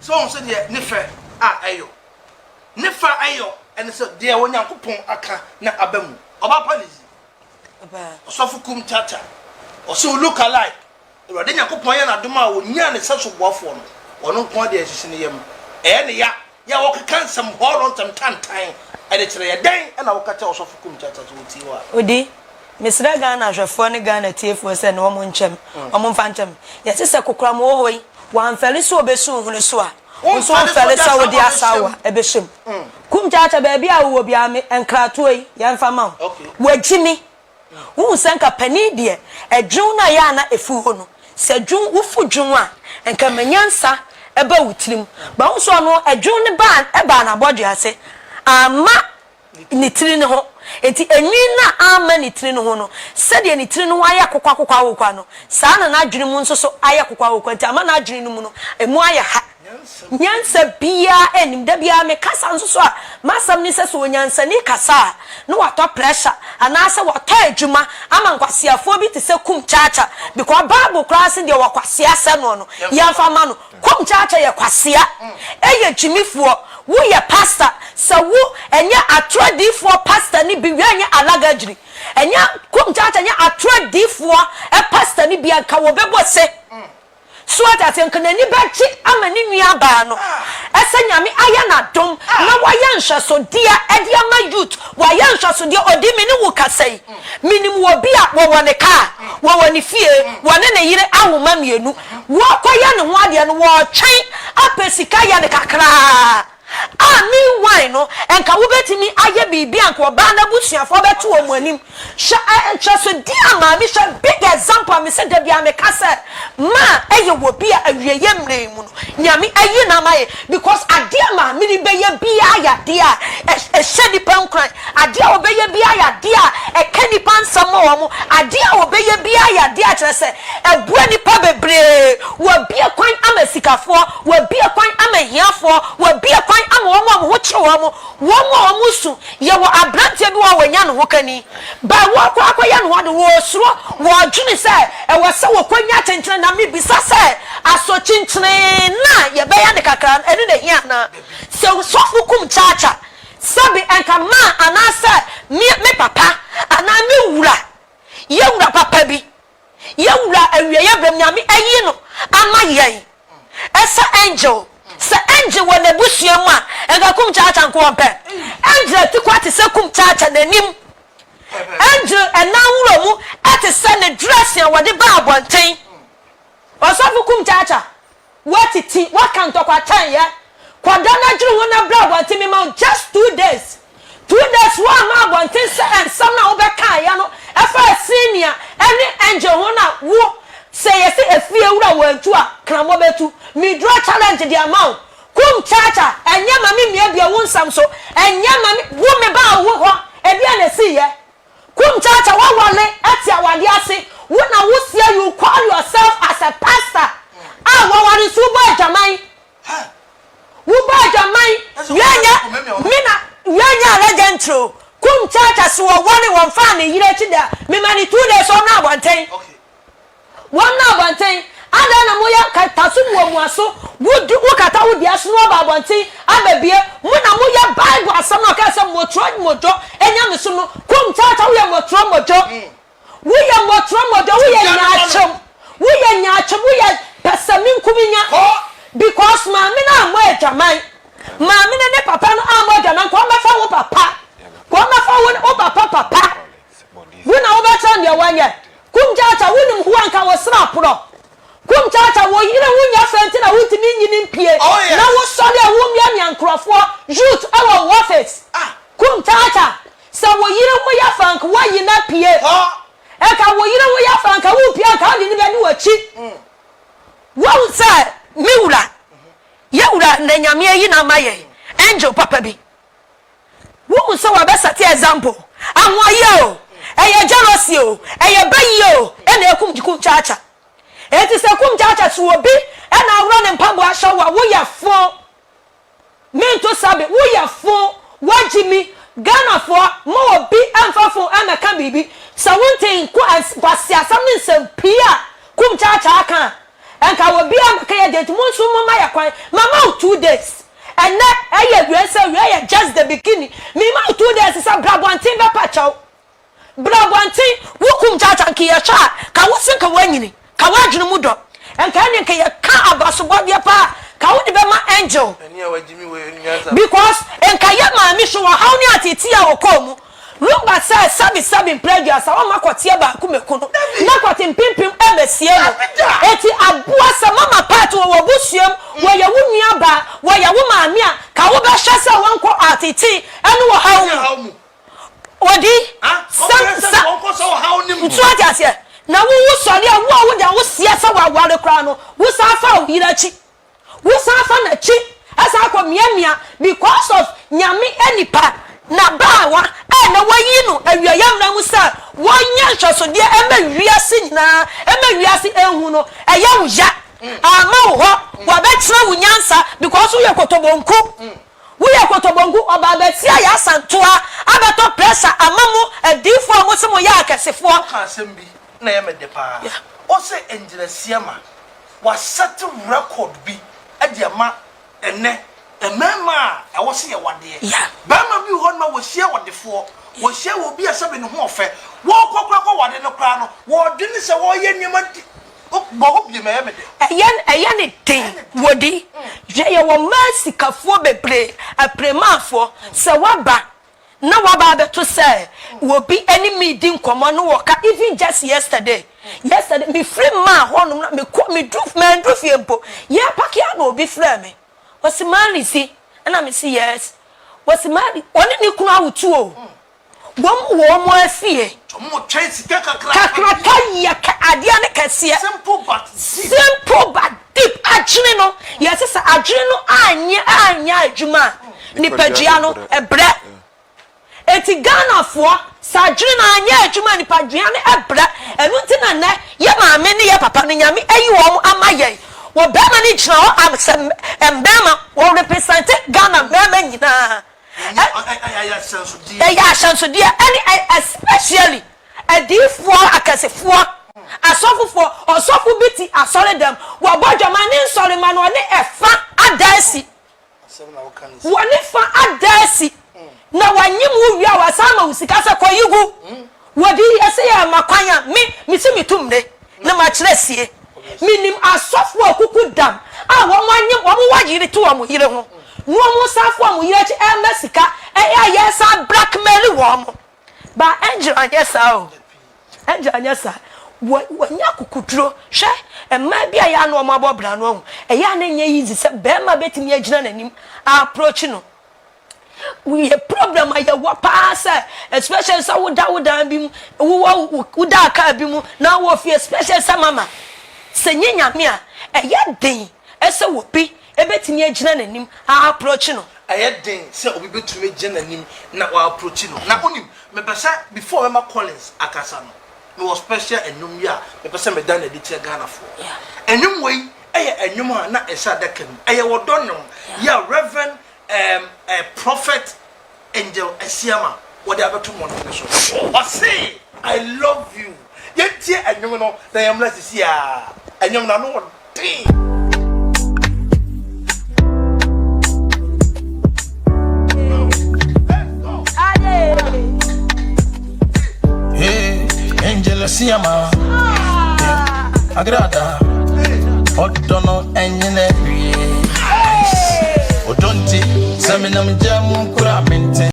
So on said ne fe ayo. Ne fa ayo and so dear when Yankupon aka na abamu. Oba policy. Sofo Kumchacha. Or so look alike. Then Yankupon and Aduma will nearly such a waffle. Or no quantity as in him. And ya walk can some hall on some time and it's a day and I'll catch also for Kumchacha to see what. Udi, Miss Ragana, a funny gun at TF was an woman phantom. Yes, it's a cocramo. One fell so be soon when saw. One fell so dear sour, a bishop. Kumchacha baby, I will be and Cratway, young farmer. Where Jimmy, who sank a penny dear, a June Ayana a fool, said June Ufu Juma, and Camanyansa, a boat him. But also no a June ban, a banner body, I say, ma nitrino. Eti enina ama nitrino no said ye nitrino aya kokwa wokwa saa na adwene mu nso so aya kokwa wokwa nti ama na adwene mu no emu aya ha nyansa bia enim da bia me kasa nso so a masam ni se so nyansa ni kasa no wato pressure anase wato adwuma ama nkwasiafo bi te se Kumchacha because Bible class de wakwasia se no yamfa ma no Kumchacha ye kwasia eye jimifuo wo ye pastor sa wo enya atrodifo pastor ni bi anya alagajiri enya Kumchacha nya atrodifo pastor ni bi anka wo bebo se so that enkanani bachi amani nua ba no ese nyame aya na dom na waya nhwaso dia ede ama youth waya nhwaso dia odi mini wo kasai minim wo bia wo wone ka wo woni fie wone ne yire awoma mienu wo kwaya ne ho ade no wo twen apesika ya ne kakra mi wine no enka wo betimi aye bibi anka oba na busuafo beto wo muanim sha so dia ma mi sha big example mi se da bia me kasa ma eye wo bia awieye mre mu no nyame ayi na maye because adia ma mi ni beye bia ya dia e shedi pan kran adia wo beye bia ya dia e kani pan samo wo mu adia wo beye bia ya dia kire se e bua ni pa bebre wo bia kwan amasikafo wo bia kwan amahiafo wo bia kwan ama wo che wo musu ye wo abrante bi wo wanya no hokani ba wo akwa no de wo suro wo dwene se e wo se wo kwanya tenkyene na me bisa se aso chinkyene na ye be ya de kakra ene na hia na se Sofo Kumchacha sabi enka ma anase me papa ana me wura ye wura papa bi ye wura awie ye bram nyame ayi no ama yen esa angel se angel wona busuamu a enga Kumchacha nko ompe angel ti kwati se Kumchacha nanim angel enawuro mu ati se ne dress ya wode ba abonten Sofo Kumchacha watiti wakanto kwa tan ya kwadana juru wona bra abonten me ma just 2 days 2 days wa ma abonten se ensam na wo be kan ya no efa senior any angel wona wo say yes efie wura wantu a kramo betu mi draw challenge the amount Kumchacha enya mami mia bia wonsam so enya mami wo me ba wo ho e bia na si ye Kumchacha wa wale ati awade ase wo na wo sia you call yourself as a pastor wa wale so bo jaman wo bo jaman yenya legend Kumchacha so woni won fa na yire chi da me mani 2 days on na abonten one na abonten ada na moya katasu mu aso wo kata wo dia so ba abonten ababie mu na moya Bible asam na ka se motro mojo enya me so no Kumchacha wo ya motro mojo wo ya motro mojo wo ya nyaachom wo ya pesamin kuminya because ma me na mo adwaman ma me ne papa no amo adwaman ko ma fa wo papa ko ma fa wo papa wo na wo ba tran dia wanya Kumchacha wonim hu anka wo sra pro Kumchacha wo yire wunya fenti na wutimi nyini mpie na wo sori a wo mia nyankrofo youth our office Kumchacha sa wo yire wo ya fank wo yina pie e ka wo yire wo ya fank wo pie ka ndi ni be ni wachi wo say miwura yewura na nyame yi na maye angel papa bi wo so wa be set example anwo o eye jealousy o eye bayi o ena Kumchacha eti se Kumchacha so obi ena awro ne mpabo ahwa wo ya fo mento sabe wo ya fo wajimi Ghana fo mo obi amfafo ameka bibi sa wonten ko kwasiasam ne nsem pia Kumchacha aka enka wo bia maka ye date mo so mo ma ya kwan mama 2 days and na we say just the beginning me ma 2 days say brabontin be pacho brabontin wukum chacha ki ya cha ka wo sin ka wanyini ka wadwene mu do enka ne ka ye ka abaso bobia pa ka wo de be ma angel because enka ye ma mi so wa how ni atiti a okomu rumba say sabi prejudice a ma kwatie ba kumekuno na kwatie pimpim ebesie no eti aboa sa mama part wo busuam wo ye wunua ba wo ye wo maami a ka wo be hye se wonko atiti ene wo hawo mu odi sam wonko so hawo nim ntu atiase na wo sori a wo da wo sie se wa ware kra no wo sa fa o hirachi wo sa fa na chi asa akọ miamia because of nyame enipa na bawa na wayi no awiayam na musa wonya hwosode ema wiase nyina ema wiase ehu no eya wuya ama wo ho wa betra wunyansa because wo yakotobonku oba betia ya santoa abeto pressure amamu adifo amusimo ya akesefo ka asem bi na ye mede pa o se enjirasiama wa set record bi adiama ene emema e wo se ye wade ba ma bi ho na wo hie wadefo wo hie wo bi asebe ne ho ofe wo kokoko wade no kra no wo de ne se wo ye nyema bo bi me mede eyen ne tin wodi je ye wo masikafo bebre apremafo se waba na waba beto se wo bi enemy din komo no wo ka even just yesterday me free man honum na me do fiempo ye pakia na obi free me was married see and I see yes was married only ni kunu awutu o wo mo afie mo chance kakra ya ade ane kase simple but deep agene no yes say agene no anya adwuma ni pagia no ebre eti Ghana fo sa agene no anya adwuma ni pagia no ebre enu ntina na ye maame ne ye papa no nyame ayi wo amaye wo bema ni china wo absem embema wo represent Ghana bema nyina ya shanso dia any especially adifo akasefo asofo osofo biti asore dem wo bodwama ni nsore ma no ne efa adasi woni fa adasi na wanyim wo wi awasama usika se koyigu wodi ese ya makwanya mi si mitumre na ma kiresie minim asofo akuku dam a wo wanyim wo wajire to wo yire ho no mo safo mo yire chi emesika ya yesa blackmail wo mo ba angel anyesa o angel anyesa wanya kukudro hwe emma bia ya no mo abobra no ho ya na nya yizi se be ma betimi agina nanim approach no we a problem ya wa pass especially so woda bi mu wo da ka bi mu na wo fi especially sa mama se nyanya me a ya den ese wo bi ebetimi agina nanim approach no ayeden se obi betumi agina nanim na wa approach no na onim me pesa before me Collins akasa no me was special enum ya me pesa me dan editia Ghana for enum wei enum a na esa dakam wodonom ya Reverend Prophet Angel Esiama what they abeto mo no so I say I love you yentie enum no na yamla sisi a enum na no dey Angel Siama Agrada Odono enyene wie Odonti Seminam jamu kura mente